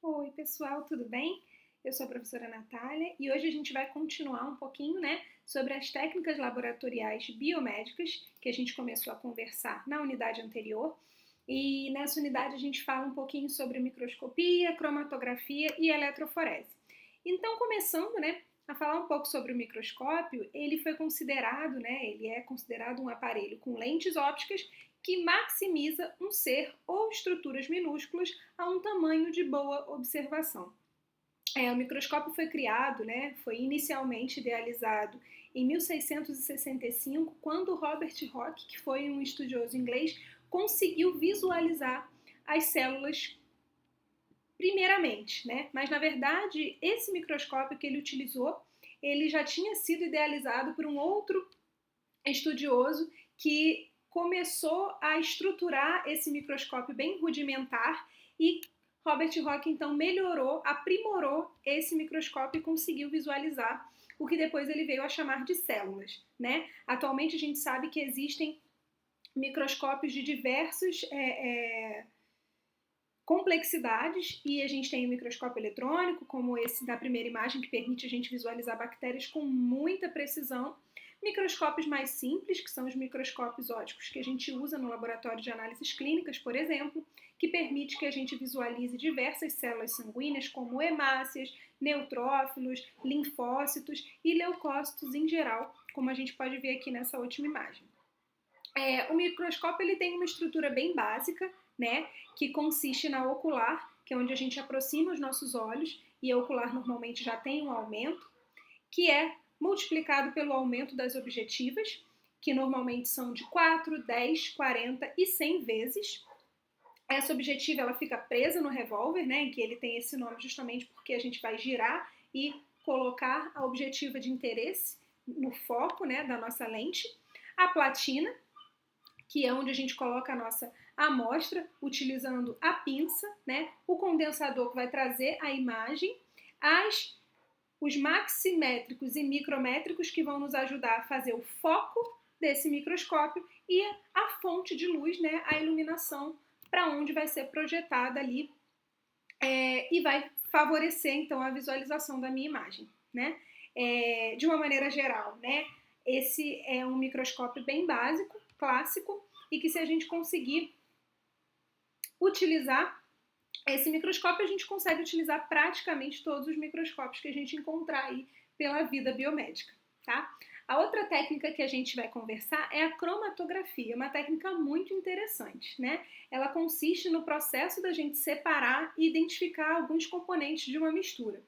Oi, pessoal, tudo bem? Eu sou a professora Natália e hoje a gente vai continuar um pouquinho, sobre as técnicas laboratoriais biomédicas que a gente começou a conversar na unidade anterior. E nessa unidade a gente fala um pouquinho sobre microscopia, cromatografia e eletroforese. Então, começando, a falar um pouco sobre o microscópio, ele foi considerado, ele é considerado um aparelho com lentes ópticas que maximiza um ser ou estruturas minúsculas a um tamanho de boa observação. O microscópio foi criado, foi inicialmente idealizado em 1665, quando Robert Hooke, que foi um estudioso inglês, conseguiu visualizar as células primeiramente, Mas na verdade, esse microscópio que ele utilizou, ele já tinha sido idealizado por um outro estudioso que começou a estruturar esse microscópio bem rudimentar e Robert Hooke então melhorou, aprimorou esse microscópio e conseguiu visualizar o que depois ele veio a chamar de células, Atualmente a gente sabe que existem microscópios de diversos complexidades e a gente tem o microscópio eletrônico, como esse da primeira imagem, que permite a gente visualizar bactérias com muita precisão. Microscópios mais simples, que são os microscópios ópticos que a gente usa no laboratório de análises clínicas, por exemplo, que permite que a gente visualize diversas células sanguíneas, como hemácias, neutrófilos, linfócitos e leucócitos em geral, como a gente pode ver aqui nessa última imagem. O microscópio ele tem uma estrutura bem básica, que consiste na ocular, que é onde a gente aproxima os nossos olhos, e a ocular normalmente já tem um aumento, que é multiplicado pelo aumento das objetivas, que normalmente são de 4, 10, 40 e 100 vezes. Essa objetiva ela fica presa no revólver, em que ele tem esse nome justamente porque a gente vai girar e colocar a objetiva de interesse no foco, da nossa lente. A platina, que é onde a gente coloca a nossa amostra utilizando a pinça, o condensador que vai trazer a imagem, os maximétricos e micrométricos que vão nos ajudar a fazer o foco desse microscópio e a fonte de luz, a iluminação para onde vai ser projetada ali e vai favorecer então a visualização da minha imagem, de uma maneira geral, esse é um microscópio bem básico, clássico, e que se a gente conseguir utilizar esse microscópio, a gente consegue utilizar praticamente todos os microscópios que a gente encontrar aí pela vida biomédica, tá? A outra técnica que a gente vai conversar é a cromatografia, uma técnica muito interessante, Ela consiste no processo da gente separar e identificar alguns componentes de uma mistura.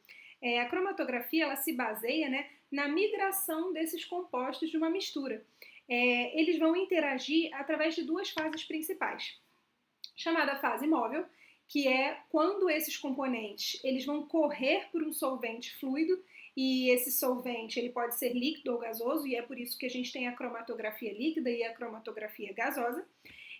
A cromatografia, ela se baseia, na migração desses compostos de uma mistura. Eles vão interagir através de duas fases principais, chamada fase móvel, que é quando esses componentes eles vão correr por um solvente fluido, e esse solvente ele pode ser líquido ou gasoso, e é por isso que a gente tem a cromatografia líquida e a cromatografia gasosa,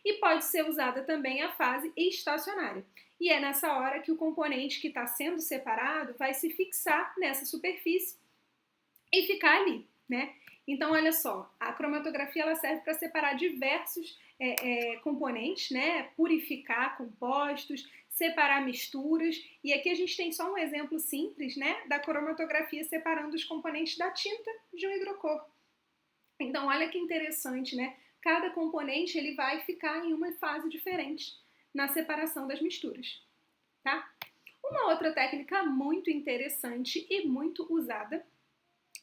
e pode ser usada também a fase estacionária. E é nessa hora que o componente que está sendo separado vai se fixar nessa superfície e ficar ali, Então, olha só, a cromatografia ela serve para separar diversos componentes, purificar compostos, separar misturas, e aqui a gente tem só um exemplo simples, da cromatografia separando os componentes da tinta de um hidrocor. Então, olha que interessante, Cada componente ele vai ficar em uma fase diferente na separação das misturas, tá? Uma outra técnica muito interessante e muito usada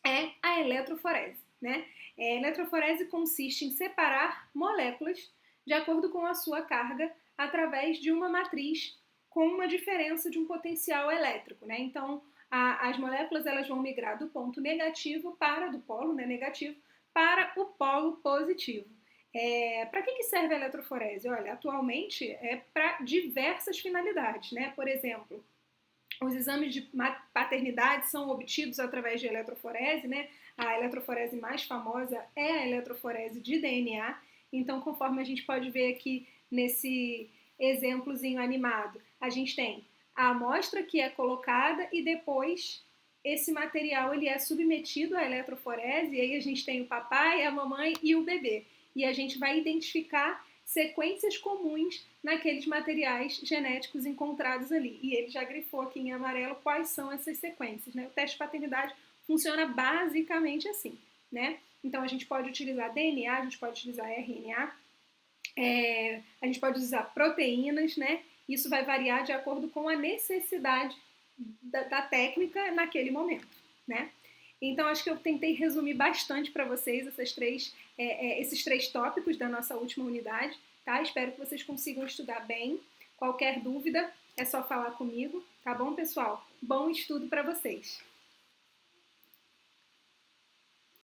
é a eletroforese, A eletroforese consiste em separar moléculas de acordo com a sua carga através de uma matriz com uma diferença de um potencial elétrico, Então, as moléculas elas vão migrar do ponto negativo do polo negativo para o polo positivo. Para que serve a eletroforese? Olha, atualmente é para diversas finalidades, Por exemplo, os exames de paternidade são obtidos através de eletroforese, A eletroforese mais famosa é a eletroforese de DNA. Então, conforme a gente pode ver aqui nesse exemplozinho animado, a gente tem a amostra que é colocada e depois esse material ele é submetido à eletroforese, e aí a gente tem o papai, a mamãe e o bebê. E a gente vai identificar sequências comuns naqueles materiais genéticos encontrados ali. E ele já grifou aqui em amarelo quais são essas sequências, né? O teste de paternidade funciona basicamente assim, né? Então, a gente pode utilizar DNA, a gente pode utilizar RNA, a gente pode usar proteínas, né? Isso vai variar de acordo com a necessidade da técnica naquele momento, né? Então, acho que eu tentei resumir bastante para vocês esses três tópicos da nossa última unidade, tá? Espero que vocês consigam estudar bem. Qualquer dúvida, é só falar comigo, tá bom, pessoal? Bom estudo para vocês!